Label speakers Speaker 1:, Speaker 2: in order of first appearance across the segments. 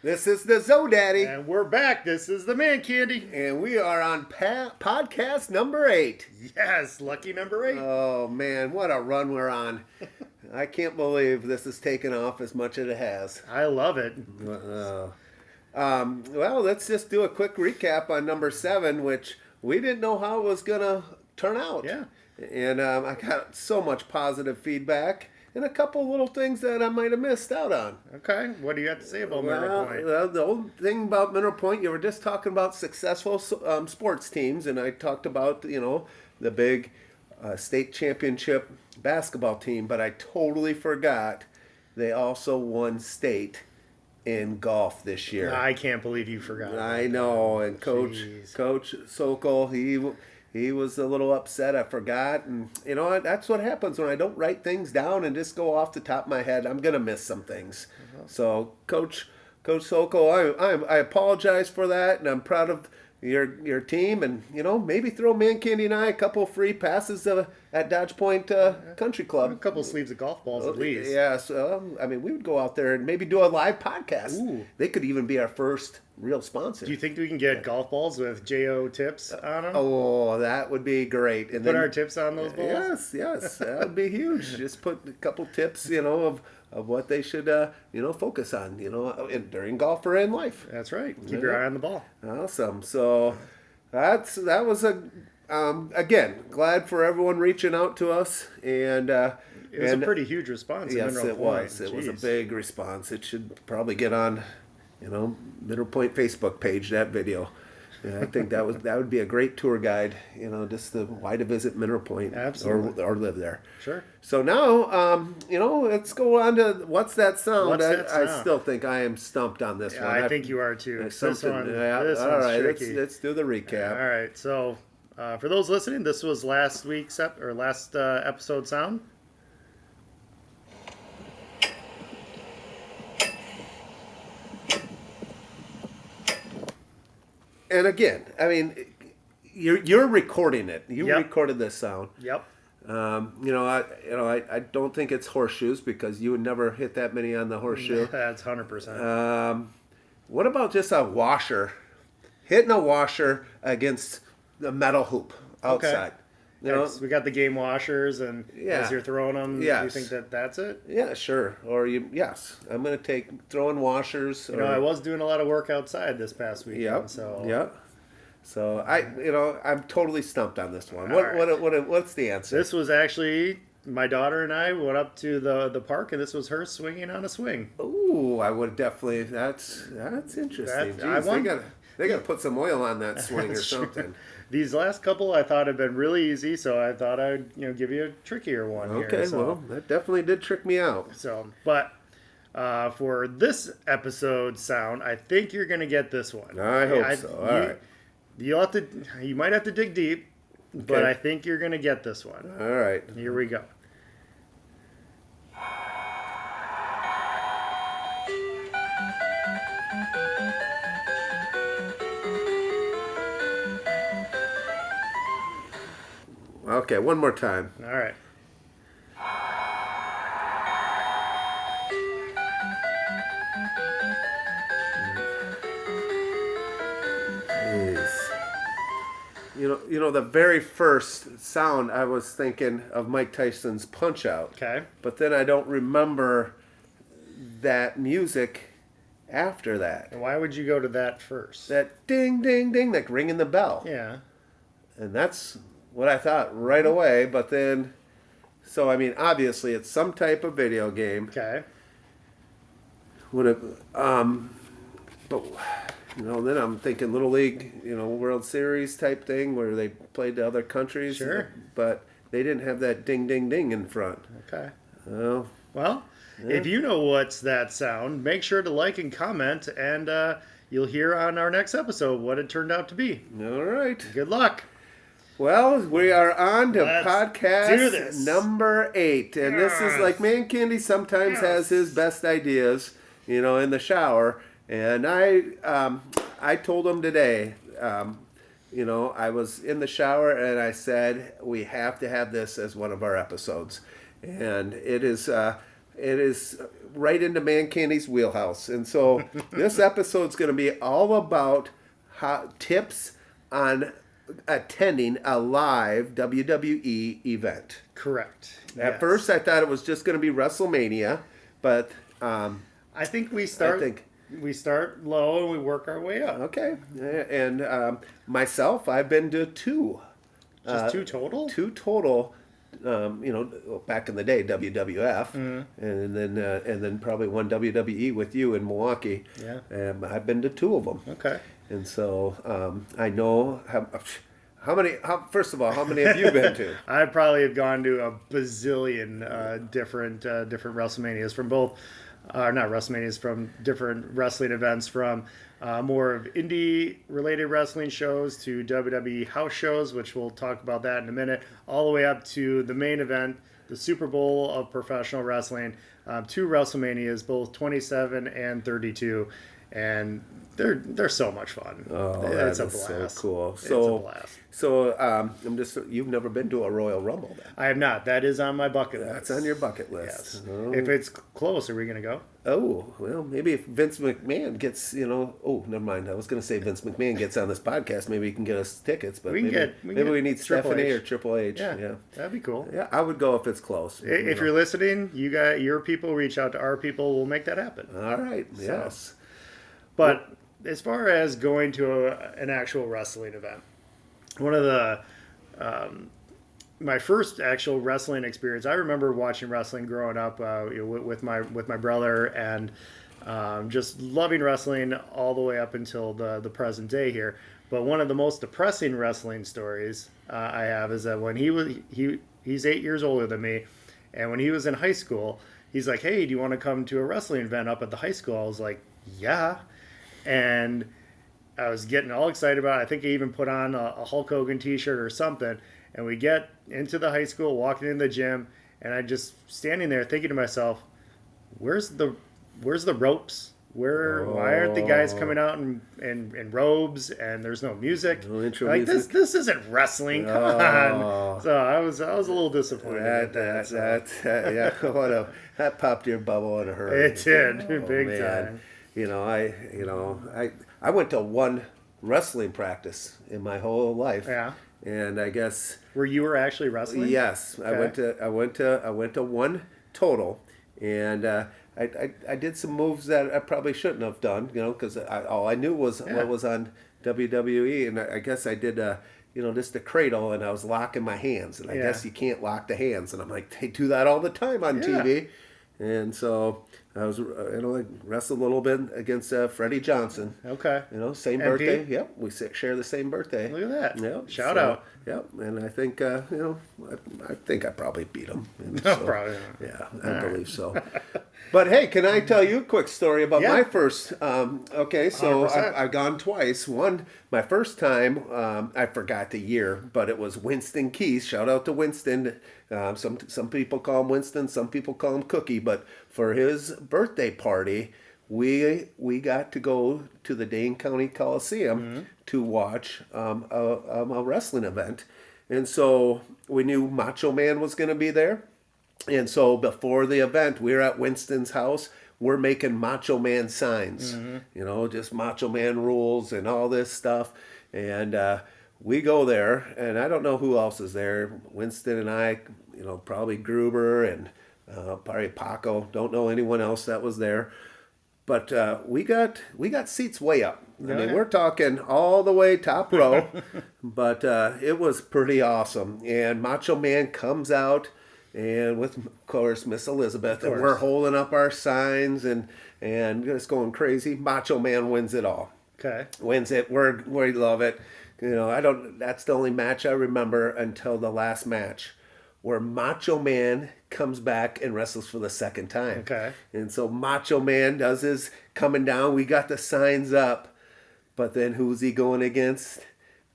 Speaker 1: This is the Daddy,
Speaker 2: And we're back. This is the Man Candy.
Speaker 1: and we are on podcast number 8.
Speaker 2: Yes, lucky number 8.
Speaker 1: Oh man, what a run we're on! I can't believe this has taken off as much as it has.
Speaker 2: I love it.
Speaker 1: Well, let's just do a quick recap on number 7, which we didn't know how it was gonna turn out.
Speaker 2: Yeah.
Speaker 1: And I got so much positive feedback. And a couple little things that I might have missed out on.
Speaker 2: Okay, what do you have to say about Mineral Point?
Speaker 1: The old thing about Mineral Point, you were just talking about successful sports teams, and I talked about, the big state championship basketball team, but I totally forgot they also won state in golf this year.
Speaker 2: I can't believe you forgot.
Speaker 1: I know, and Coach Sokol, he was a little upset. I forgot, and that's what happens when I don't write things down and just go off the top of my head. I'm gonna miss some things. So, Coach Sokol, I apologize for that, and I'm proud of your team, and maybe throw Man Candy and I a couple free passes at Dodge Point Country Club.
Speaker 2: A couple sleeves of golf balls at least.
Speaker 1: Yeah, so we would go out there and maybe do a live podcast.
Speaker 2: Ooh.
Speaker 1: They could even be our first real sponsor.
Speaker 2: Do you think we can get golf balls with JO tips on them?
Speaker 1: Oh, that would be great. And
Speaker 2: Put our tips on those balls?
Speaker 1: Yes, that would be huge. Just put a couple tips, of what they should, focus on, during golf or in life.
Speaker 2: That's right. Keep your eye on the ball.
Speaker 1: Awesome. So that was again, glad for everyone reaching out to us, and
Speaker 2: It was a pretty huge response.
Speaker 1: yes,
Speaker 2: in Mineral
Speaker 1: it
Speaker 2: Point.
Speaker 1: was. It was a
Speaker 2: Jeez.
Speaker 1: big response. It should probably get on, Middle Point Facebook page, that video. Yeah, I think that would be a great tour guide, just why to visit Mineral Point.
Speaker 2: Absolutely.
Speaker 1: or live there.
Speaker 2: Sure.
Speaker 1: So now, let's go on to What's That Sound?
Speaker 2: What's That
Speaker 1: I
Speaker 2: Sound?
Speaker 1: still think I am stumped on this
Speaker 2: Yeah,
Speaker 1: one.
Speaker 2: I think you are too.
Speaker 1: It's
Speaker 2: This
Speaker 1: something.
Speaker 2: one,
Speaker 1: Yeah,
Speaker 2: this
Speaker 1: all
Speaker 2: one's
Speaker 1: right,
Speaker 2: tricky.
Speaker 1: let's do the recap.
Speaker 2: All right, so for those listening, this was last week's last episode sound.
Speaker 1: And again, you're recording it. You
Speaker 2: Yep.
Speaker 1: recorded this sound.
Speaker 2: Yep.
Speaker 1: I don't think it's horseshoes, because you would never hit that many on the horseshoe.
Speaker 2: That's 100%.
Speaker 1: What about just a washer, hitting a washer against the metal hoop outside?
Speaker 2: We got the game washers, and
Speaker 1: Yeah.
Speaker 2: as you're throwing them,
Speaker 1: Yes.
Speaker 2: you think that's it?
Speaker 1: Yeah, sure. Or yes, I'm gonna take throwing washers.
Speaker 2: I was doing a lot of work outside this past weekend.
Speaker 1: Yep.
Speaker 2: So
Speaker 1: Yep. So I'm totally stumped on this one.
Speaker 2: All right.
Speaker 1: What's the answer?
Speaker 2: this was actually my daughter and I went up to the park, and this was her swinging on a swing.
Speaker 1: Ooh, I would definitely. That's interesting. They gotta put some oil on that swing or
Speaker 2: That's true.
Speaker 1: something.
Speaker 2: These last couple I thought had been really easy, so I thought I'd give you a trickier one
Speaker 1: Okay,
Speaker 2: here. So,
Speaker 1: well, that definitely did trick me out.
Speaker 2: but for this episode sound, I think you're gonna get this one.
Speaker 1: I hope so. All right.
Speaker 2: You might have to dig deep, but
Speaker 1: Okay.
Speaker 2: I think you're gonna get this one.
Speaker 1: All right.
Speaker 2: Here we go.
Speaker 1: Okay, one more time.
Speaker 2: All right.
Speaker 1: Jeez. The very first sound, I was thinking of Mike Tyson's Punch Out.
Speaker 2: Okay.
Speaker 1: But then I don't remember that music after that.
Speaker 2: And why would you go to that first?
Speaker 1: That ding, ding, ding, like ringing the bell.
Speaker 2: Yeah.
Speaker 1: And that's what I thought right away. But then, so obviously it's some type of video game.
Speaker 2: Okay.
Speaker 1: Would have, but then I'm thinking Little League, World Series type thing where they played to other countries.
Speaker 2: Sure.
Speaker 1: But they didn't have that ding, ding, ding in front.
Speaker 2: Okay.
Speaker 1: Oh,
Speaker 2: Well, if you know what's that sound, make sure to like and comment, and you'll hear on our next episode what it turned out to be.
Speaker 1: all right.
Speaker 2: Good luck.
Speaker 1: Well, we are on to
Speaker 2: Let's do
Speaker 1: podcast
Speaker 2: this.
Speaker 1: number 8. And this is
Speaker 2: Yes.
Speaker 1: like Man Candy sometimes has his best ideas, in the shower. And I told him today, I was in the shower and I said, we have to have this as one of our episodes. And it is right into Man Candy's wheelhouse. And so this episode's going to be all about tips on attending a live WWE event.
Speaker 2: Correct.
Speaker 1: At first, I thought it was just going to be WrestleMania, but
Speaker 2: I think we start low and we work our way up.
Speaker 1: Okay. And myself, I've been to two.
Speaker 2: Just two total?
Speaker 1: Two total. Back in the day, WWF, and then probably one WWE with you in Milwaukee.
Speaker 2: Yeah.
Speaker 1: I've been to two of them.
Speaker 2: Okay.
Speaker 1: And so I know how many. First of all, how many have you been to?
Speaker 2: I probably have gone to a bazillion different WrestleManias from both. Not WrestleManias, from different wrestling events, from more of indie-related wrestling shows to WWE house shows, which we'll talk about that in a minute, all the way up to the main event, the Super Bowl of professional wrestling, two WrestleManias, both 27 and 32, and they're so much fun.
Speaker 1: Oh,
Speaker 2: it's a
Speaker 1: that's
Speaker 2: blast.
Speaker 1: So cool.
Speaker 2: It's a blast.
Speaker 1: So you've never been to a Royal Rumble then?
Speaker 2: I have not. That is on my bucket list.
Speaker 1: That's on your bucket list.
Speaker 2: Yes.
Speaker 1: Oh.
Speaker 2: If it's close, are we going to go?
Speaker 1: Oh, well, maybe if Vince McMahon gets, oh, never mind. I was going to say Vince McMahon gets on this podcast, maybe he can get us tickets. But maybe we need
Speaker 2: Triple
Speaker 1: Stephanie
Speaker 2: H.
Speaker 1: or Triple H.
Speaker 2: Yeah, that'd be cool.
Speaker 1: Yeah, I would go if it's close.
Speaker 2: If you're listening, you got your people, reach out to our people. We'll make that happen.
Speaker 1: All right, yes.
Speaker 2: But as far as going to an actual wrestling event, one of the my first actual wrestling experience, I remember watching wrestling growing up with my brother, and just loving wrestling all the way up until the present day here. But one of the most depressing wrestling stories I have is that when he's 8 years older than me, and when he was in high school, he's like, "Hey, do you want to come to a wrestling event up at the high school?" I was like, "Yeah." And I was getting all excited about it. I think I even put on a Hulk Hogan t-shirt or something. And we get into the high school, walking in the gym, and I just standing there thinking to myself, where's the ropes? Why aren't the guys coming out in robes, and there's no music?
Speaker 1: No intro
Speaker 2: like
Speaker 1: music?
Speaker 2: This isn't wrestling. Come on. So I was a little disappointed.
Speaker 1: That popped your bubble in a hurry.
Speaker 2: It did, big time.
Speaker 1: I went to one wrestling practice in my whole life.
Speaker 2: Yeah.
Speaker 1: And I guess
Speaker 2: were you actually wrestling?
Speaker 1: Yes, okay. I went to one total, and I did some moves that I probably shouldn't have done, because all I knew was what was on WWE, and I guess I did just a cradle, and I was locking my hands, and I guess you can't lock the hands, and I'm like, they do that all the time on TV, and so I was, I wrestled a little bit against Freddie Johnson.
Speaker 2: Okay.
Speaker 1: Same birthday. Yep, we share the same birthday.
Speaker 2: Look at that.
Speaker 1: Yep.
Speaker 2: Shout out.
Speaker 1: Yep, and I think I think I probably beat him.
Speaker 2: No, probably not.
Speaker 1: Yeah, I believe so. But hey, can I tell you a quick story about my first? Okay, so I've gone twice. One, my first time, I forgot the year, but it was Winston Keith. Shout out to Winston. Some people call him Winston, some people call him Cookie. But for his birthday party, we got to go to the Dane County Coliseum to watch a wrestling event, and so we knew Macho Man was going to be there. And so before the event, we were at Winston's house. We're making Macho Man signs, just Macho Man rules and all this stuff. And we go there, and I don't know who else is there. Winston and I, probably Gruber and probably Paco. Don't know anyone else that was there. But we got seats way up. I mean, we're talking all the way top row. But it was pretty awesome. And Macho Man comes out, and with, of course, Miss Elizabeth, and we're holding up our signs and just going crazy. Macho Man wins it all.
Speaker 2: Okay.
Speaker 1: Wins it. We love it. That's the only match I remember until the last match, where Macho Man comes back and wrestles for the second time.
Speaker 2: Okay.
Speaker 1: And so Macho Man does his coming down. We got the signs up. But then who's he going against?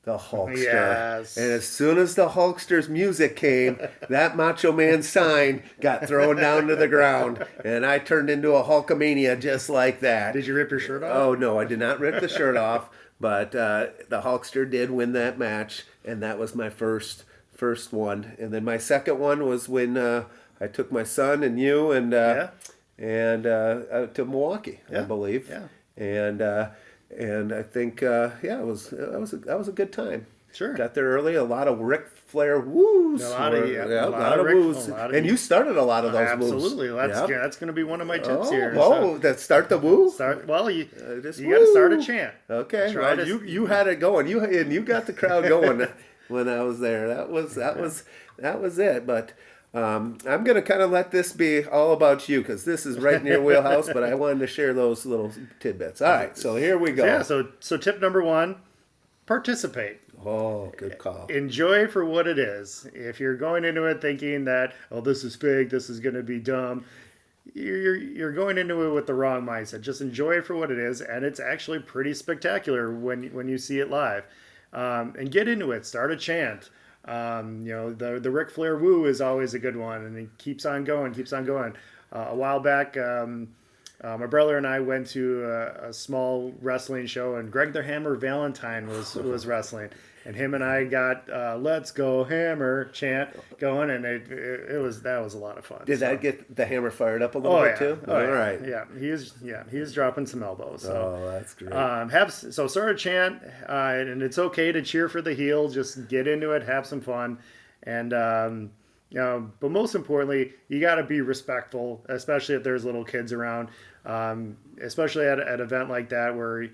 Speaker 1: The Hulkster.
Speaker 2: Yes.
Speaker 1: And as soon as the Hulkster's music came, that Macho Man sign got thrown down to the ground. And I turned into a Hulkamania just like that.
Speaker 2: Did you rip your shirt off?
Speaker 1: Oh, no, I did not rip the shirt off. But the Hulkster did win that match. And that was my first one. And then my second one was when I took my son and you and and to Milwaukee, I believe.
Speaker 2: Yeah.
Speaker 1: And I think it was that was a good time.
Speaker 2: Sure.
Speaker 1: Got there early. A lot of Ric Flair woos.
Speaker 2: A lot of
Speaker 1: woos. And you started a lot of those
Speaker 2: absolutely.
Speaker 1: moves.
Speaker 2: Absolutely. That's going to be one of my tips here.
Speaker 1: That start the woo.
Speaker 2: You got to start a chant.
Speaker 1: Okay. Well, you had it going. You got the crowd going when I was there. That was it. But I'm going to kind of let this be all about you because this is right in your wheelhouse. But I wanted to share those little tidbits. All right. So here we go.
Speaker 2: Yeah. So tip number 1, participate.
Speaker 1: Oh, good call.
Speaker 2: Enjoy for what it is. If you're going into it thinking that, oh, this is fake, this is going to be dumb, you're going into it with the wrong mindset. Just enjoy it for what it is, and it's actually pretty spectacular when you see it live. And get into it. Start a chant. The Ric Flair woo is always a good one, and it keeps on going. A while back, my brother and I went to a small wrestling show, and Greg the Hammer Valentine was wrestling. And him and I got "Let's Go Hammer" chant going, and that was a lot of fun.
Speaker 1: Did that get the Hammer fired up a little bit too?
Speaker 2: All right. Yeah, he was dropping some elbows. So.
Speaker 1: Oh, that's great.
Speaker 2: Start a chant, and it's okay to cheer for the heel. Just get into it, have some fun, and but most importantly, you got to be respectful, especially if there's little kids around. Especially at an event like that where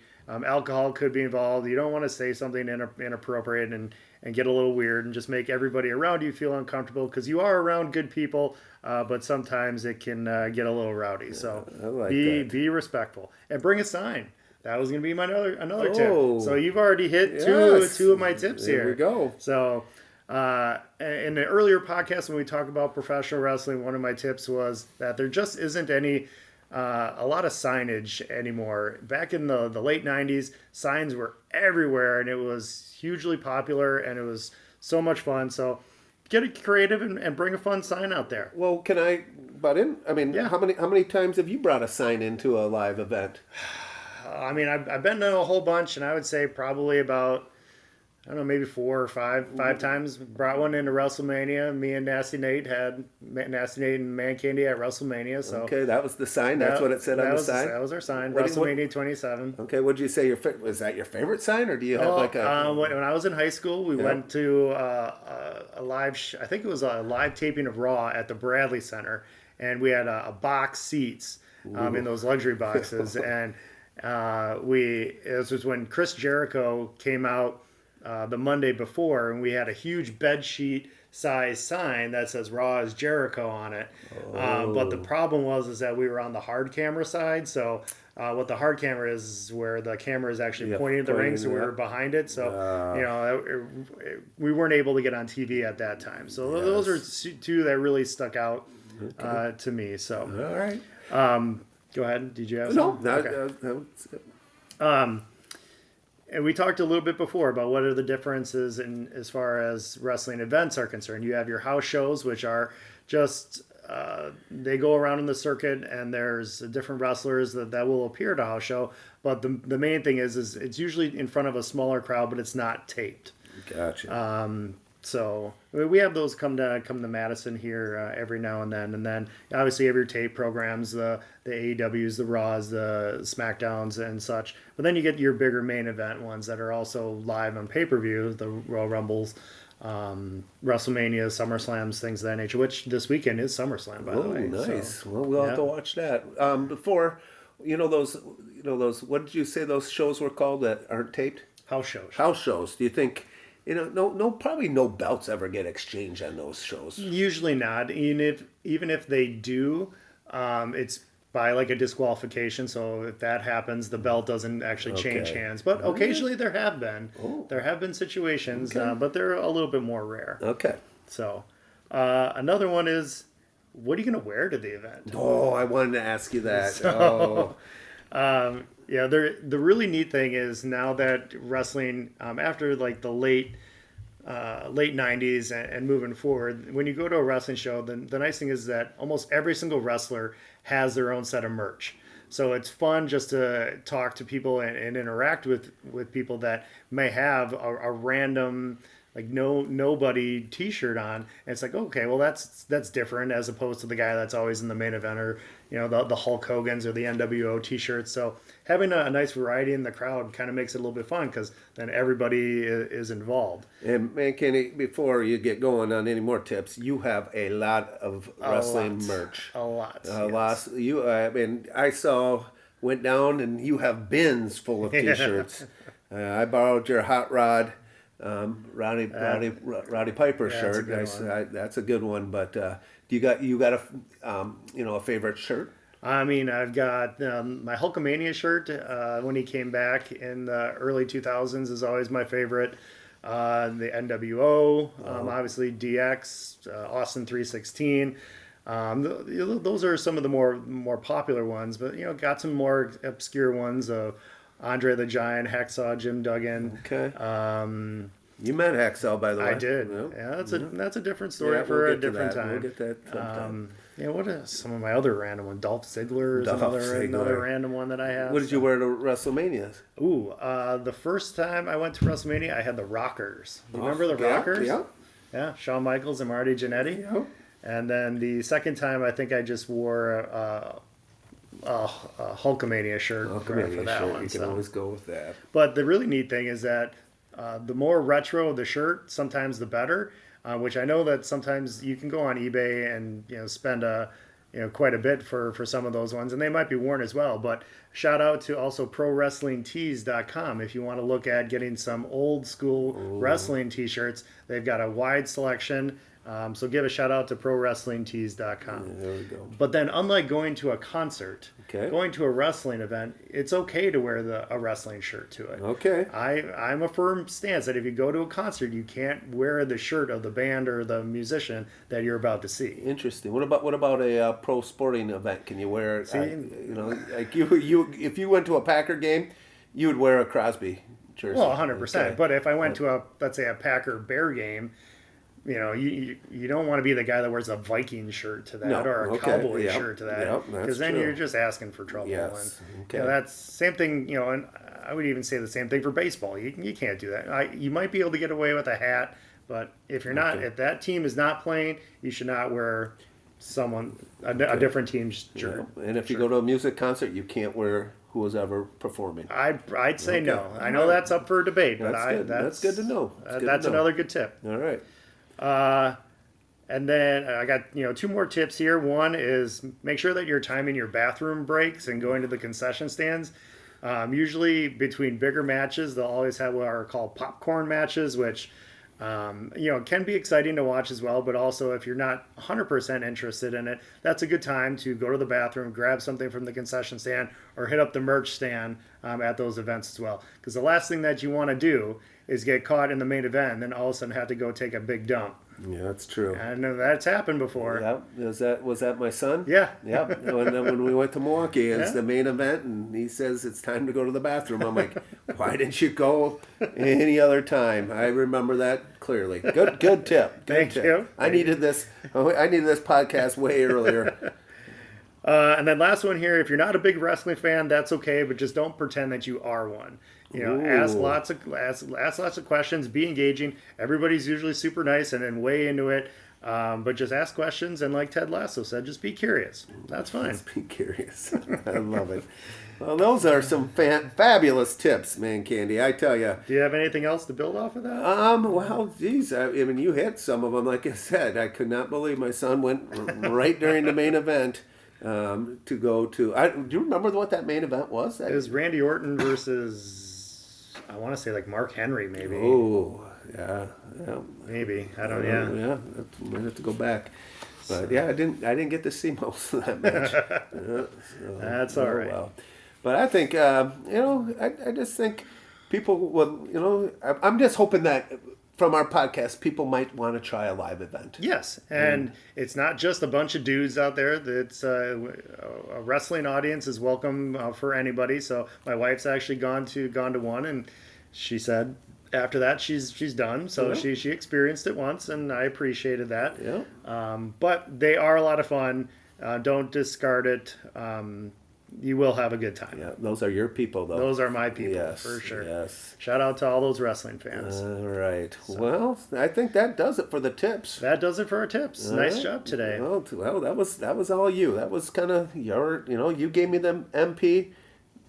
Speaker 2: alcohol could be involved. You don't want to say something inappropriate and get a little weird and just make everybody around you feel uncomfortable because you are around good people, but sometimes it can get a little rowdy. So be respectful and bring a sign. That was going to be my another tip. So you've already hit two of my tips here.
Speaker 1: There we go.
Speaker 2: So in the earlier podcast when we talked about professional wrestling, one of my tips was that there just isn't a lot of signage anymore. Back in the late 90s, signs were everywhere, and it was hugely popular, and it was so much fun. So get creative and bring a fun sign out there.
Speaker 1: Well, can I butt in? I mean, how many times have you brought a sign into a live event?
Speaker 2: I mean, I've been to a whole bunch, and I would say probably about, I don't know, maybe 4 or 5 times. Brought one into WrestleMania. Me and Nasty Nate had Nasty Nate and Man Candy at WrestleMania. So
Speaker 1: okay, that was the sign. That's what it said on the sign.
Speaker 2: That was our sign. WrestleMania 27.
Speaker 1: Okay, what did you say? Was that your favorite sign, or do you have like a?
Speaker 2: When I was in high school, we went to a live. I think it was a live taping of Raw at the Bradley Center, and we had a box seats in those luxury boxes, and this was when Chris Jericho came out. The Monday before, and we had a huge bed sheet size sign that says Raw is Jericho on it. But the problem was that we were on the hard camera side. So what the hard camera is where the camera is actually pointing at the ring, so we were behind it. So we weren't able to get on TV at that time. So those are two that really stuck out to me. So
Speaker 1: all right,
Speaker 2: go ahead. Did you have something?
Speaker 1: No, okay.
Speaker 2: And we talked a little bit before about what are the differences in as far as wrestling events are concerned. You have your house shows, which are just they go around in the circuit, and there's different wrestlers that will appear at a house show. But the main thing is it's usually in front of a smaller crowd, but it's not taped.
Speaker 1: Gotcha.
Speaker 2: So we have those come to Madison here every now and then obviously you have your tape programs, the AEWs, the Raws, the SmackDowns, and such. But then you get your bigger main event ones that are also live on pay-per-view, the Royal Rumbles, WrestleMania, SummerSlams, things of that nature. Which this weekend is SummerSlam, by the way.
Speaker 1: Nice. So, well, we'll have to watch that. Before, those. What did you say those shows were called that aren't taped?
Speaker 2: House shows.
Speaker 1: House shows. Do you think? Probably no belts ever get exchanged on those shows.
Speaker 2: Usually not. Even if they do, it's by like a disqualification. So if that happens, the belt doesn't actually change hands. But occasionally there have been. There have been situations, but they're a little bit more rare.
Speaker 1: Okay.
Speaker 2: So another one is, what are you going to wear to the event?
Speaker 1: Oh, I wanted to ask you that.
Speaker 2: The really neat thing is now that wrestling, after like the late 90s and moving forward, when you go to a wrestling show, the nice thing is that almost every single wrestler has their own set of merch. So it's fun just to talk to people and interact with people that may have a random nobody T-shirt on. And it's like, okay, well that's different as opposed to the guy that's always in the main event, or the Hulk Hogan's or the NWO T-shirts. So having a nice variety in the crowd kind of makes it a little bit fun, because then everybody is involved.
Speaker 1: And man, Kenny, before you get going on any more tips, you have a lot of wrestling merch.
Speaker 2: A lot.
Speaker 1: Lot. Went down and you have bins full of T-shirts. I borrowed your Hot Rod, Roddy Piper shirt. That's a good one. But you got a favorite shirt?
Speaker 2: I mean, I've got my Hulkamania shirt when he came back in the early 2000s is always my favorite. The NWO, obviously DX, Austin 316. Those are some of the more popular ones, but got some more obscure ones of Andre the Giant, Hacksaw Jim Duggan.
Speaker 1: Okay. You met Hacksaw, by the way.
Speaker 2: I did. Yep. Yeah, that's a different story for a different time.
Speaker 1: We'll get that sometime.
Speaker 2: What are some of my other random ones? Dolph Ziggler is another random one that I have.
Speaker 1: What did you wear to WrestleMania?
Speaker 2: Ooh, the first time I went to WrestleMania, I had the Rockers. Do you remember the Rockers?
Speaker 1: Yeah.
Speaker 2: Yeah, Shawn Michaels and Marty Jannetty.
Speaker 1: Yeah.
Speaker 2: And then the second time, I think I just wore a Hulkamania shirt for that one.
Speaker 1: You can always go with that.
Speaker 2: But the really neat thing is that the more retro the shirt, sometimes the better. Which I know that sometimes you can go on eBay and spend quite a bit for some of those ones, and they might be worn as well. But shout out to also ProWrestlingTees.com if you want to look at getting some old school wrestling T-shirts. They've got a wide selection. So give a shout out to ProWrestlingTees.com.
Speaker 1: Yeah, there we go.
Speaker 2: But then, unlike going to a concert, going to a wrestling event, it's okay to wear a wrestling shirt to it.
Speaker 1: Okay.
Speaker 2: I'm a firm stance that if you go to a concert, you can't wear the shirt of the band or the musician that you're about to see.
Speaker 1: Interesting. What about a pro sporting event? Can you wear? Like you if you went to a Packer game, you would wear a Crosby jersey.
Speaker 2: Well, 100%. Okay. But if I went to let's say a Packer Bear game, you don't want to be the guy that wears a Viking shirt to that or a Cowboy shirt to that, because then you're just asking for trouble.
Speaker 1: Yes.
Speaker 2: And, that's same thing. And I would even say the same thing for baseball. You can't do that. You might be able to get away with a hat, but if you're not, if that team is not playing, you should not wear a different team's shirt.
Speaker 1: Yeah. And if you go to a music concert, you can't wear who was ever performing.
Speaker 2: I'd say no. I know that's up for debate, but
Speaker 1: that's good to know.
Speaker 2: That's another good tip.
Speaker 1: All right.
Speaker 2: And then I got, 2 more tips here. One is make sure that you're timing your bathroom breaks and going to the concession stands. Usually between bigger matches, they'll always have what are called popcorn matches, which, can be exciting to watch as well. But also if you're not 100% interested in it, that's a good time to go to the bathroom, grab something from the concession stand, or hit up the merch stand at those events as well. Because the last thing that you want to do is get caught in the main event and then all of a sudden have to go take a big dump.
Speaker 1: Yeah, that's true.
Speaker 2: I know that's happened before.
Speaker 1: Yeah, was that my son?
Speaker 2: Yeah.
Speaker 1: Yeah. When we went to Milwaukee, it's the main event, and he says it's time to go to the bathroom. I'm like, why didn't you go any other time? I remember that clearly. Good tip.
Speaker 2: Thank you.
Speaker 1: I needed this podcast way earlier.
Speaker 2: And then last one here, if you're not a big wrestling fan, that's okay, but just don't pretend that you are one. Ask lots of questions, be engaging. Everybody's usually super nice and way into it. But just ask questions, and like Ted Lasso said, just be curious. That's fine.
Speaker 1: Just be curious. I love it. Well, those are some fabulous tips, man, Candy. I tell you.
Speaker 2: Do you have anything else to build off of that?
Speaker 1: Well, geez, I mean, you hit some of them. Like I said, I could not believe my son went right during the main event. To go to. Do you remember what that main event was?
Speaker 2: It was Randy Orton versus, I want to say like Mark Henry, maybe.
Speaker 1: Oh, yeah.
Speaker 2: Maybe I don't. Yeah.
Speaker 1: Yeah, I might have to go back. But I didn't get to see most of that match.
Speaker 2: That's all right. Well.
Speaker 1: But I think I just think people will. I'm just hoping that. From our podcast, people might want to try a live event.
Speaker 2: Yes, and it's not just a bunch of dudes out there. It's a wrestling audience is welcome for anybody. So my wife's actually gone to one, and she said after that she's done. So she experienced it once, and I appreciated that.
Speaker 1: Yeah.
Speaker 2: But they are a lot of fun. Don't discard it. you will have a good time.
Speaker 1: Yeah, those are your people, though.
Speaker 2: Those are my people,
Speaker 1: Yes,
Speaker 2: for sure.
Speaker 1: yes.
Speaker 2: Shout out to all those wrestling fans.
Speaker 1: All right. Well, I think that does it for the tips.
Speaker 2: That does it for our tips. Nice
Speaker 1: right.
Speaker 2: job today.
Speaker 1: Well, that was all you. That was kind of your, you gave me the MP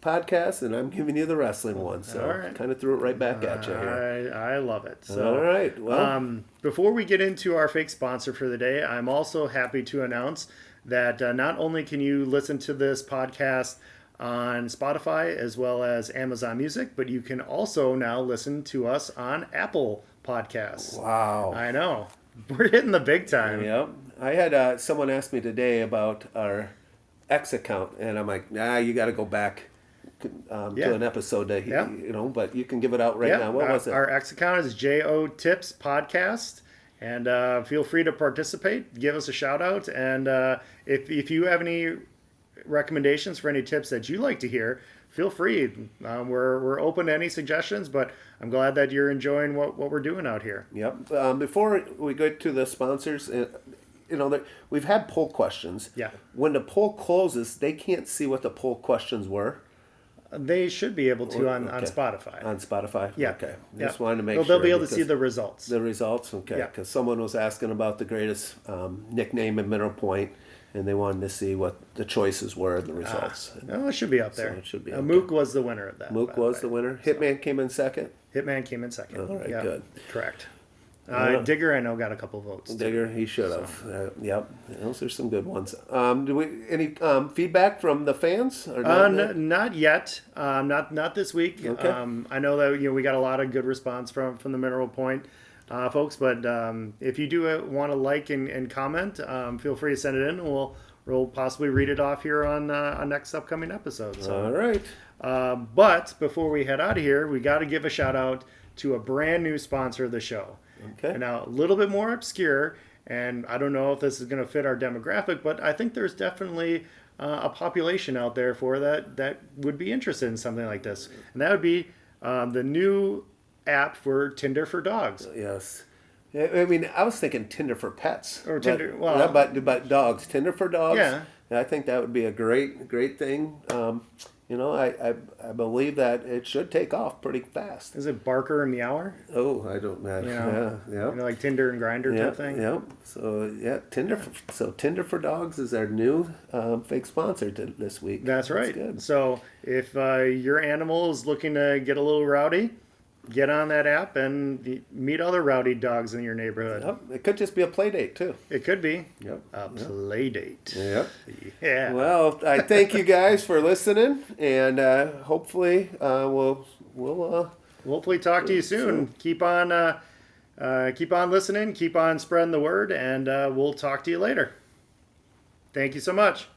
Speaker 1: podcast, and I'm giving you the wrestling one. So
Speaker 2: All right.
Speaker 1: kind of threw it right back at you here.
Speaker 2: I love it. So,
Speaker 1: All right. Well,
Speaker 2: before we get into our fake sponsor for the day, I'm also happy to announce that not only can you listen to this podcast on Spotify as well as Amazon Music, but you can also now listen to us on Apple Podcasts.
Speaker 1: wow.
Speaker 2: I know. We're hitting the big time.
Speaker 1: Yep. I had someone ask me today about our X account, and I'm like, you got to go back to an episode that but you can give it out right now. What was it?
Speaker 2: Our X account is JO Tips Podcast. And feel free to participate. Give us a shout out. And if you have any recommendations for any tips that you like to hear, feel free. We're open to any suggestions, but I'm glad that you're enjoying what we're doing out here.
Speaker 1: Yep. Before we go to the sponsors, we've had poll questions.
Speaker 2: Yeah.
Speaker 1: When the poll closes, they can't see what the poll questions were.
Speaker 2: They should be able to on
Speaker 1: Okay.
Speaker 2: Spotify.
Speaker 1: On Spotify?
Speaker 2: Yeah.
Speaker 1: Okay.
Speaker 2: Yeah.
Speaker 1: Just wanted to make
Speaker 2: Well,
Speaker 1: sure.
Speaker 2: they'll be able to see
Speaker 1: because
Speaker 2: the results.
Speaker 1: the results? Okay.
Speaker 2: Yeah.
Speaker 1: Because someone was asking about the greatest nickname in Mineral Point, and they wanted to see what the choices were and the results.
Speaker 2: No, it should be up there.
Speaker 1: it should be okay.
Speaker 2: Mook was the winner of that.
Speaker 1: Mook was the winner. Hitman came in second.
Speaker 2: Hitman came in second.
Speaker 1: All right,
Speaker 2: Yeah,
Speaker 1: good.
Speaker 2: Correct.
Speaker 1: Yeah.
Speaker 2: Digger, I know, got a couple votes.
Speaker 1: Digger, he should have. Yep, those are some good ones. Do we any feedback from the fans? Or
Speaker 2: Not yet. Not this week.
Speaker 1: Okay.
Speaker 2: I know that we got a lot of good response from the Mineral Point folks, but if you do want to like and comment, feel free to send it in, and we'll possibly read it off here on next upcoming episodes. So.
Speaker 1: All right.
Speaker 2: But before we head out of here, we got to give a shout out to a brand new sponsor of the show.
Speaker 1: Okay.
Speaker 2: Now, a little bit more obscure, and I don't know if this is going to fit our demographic, but I think there's definitely a population out there for that would be interested in something like this. And that would be the new app for Tinder for dogs.
Speaker 1: Yes. I mean, I was thinking Tinder for pets.
Speaker 2: Or Tinder,
Speaker 1: but dogs. Tinder for dogs.
Speaker 2: Yeah.
Speaker 1: I think that would be a great thing. I believe that it should take off pretty fast.
Speaker 2: Is it Barker and Meower?
Speaker 1: Oh, I don't know. Yeah.
Speaker 2: Like Tinder and Grinder type thing?
Speaker 1: Yeah. So, Tinder for Dogs is our new fake sponsor this week.
Speaker 2: That's right.
Speaker 1: That's good.
Speaker 2: So if your animal is looking to get a little rowdy, get on that app and meet other rowdy dogs in your neighborhood.
Speaker 1: Yep. It could just be a play date, too.
Speaker 2: It could be.
Speaker 1: Yep.
Speaker 2: A play date.
Speaker 1: Yep.
Speaker 2: Yeah.
Speaker 1: Well, I thank you guys for listening, and hopefully we'll
Speaker 2: hopefully talk to you soon. Keep on listening. Keep on spreading the word, and we'll talk to you later. Thank you so much.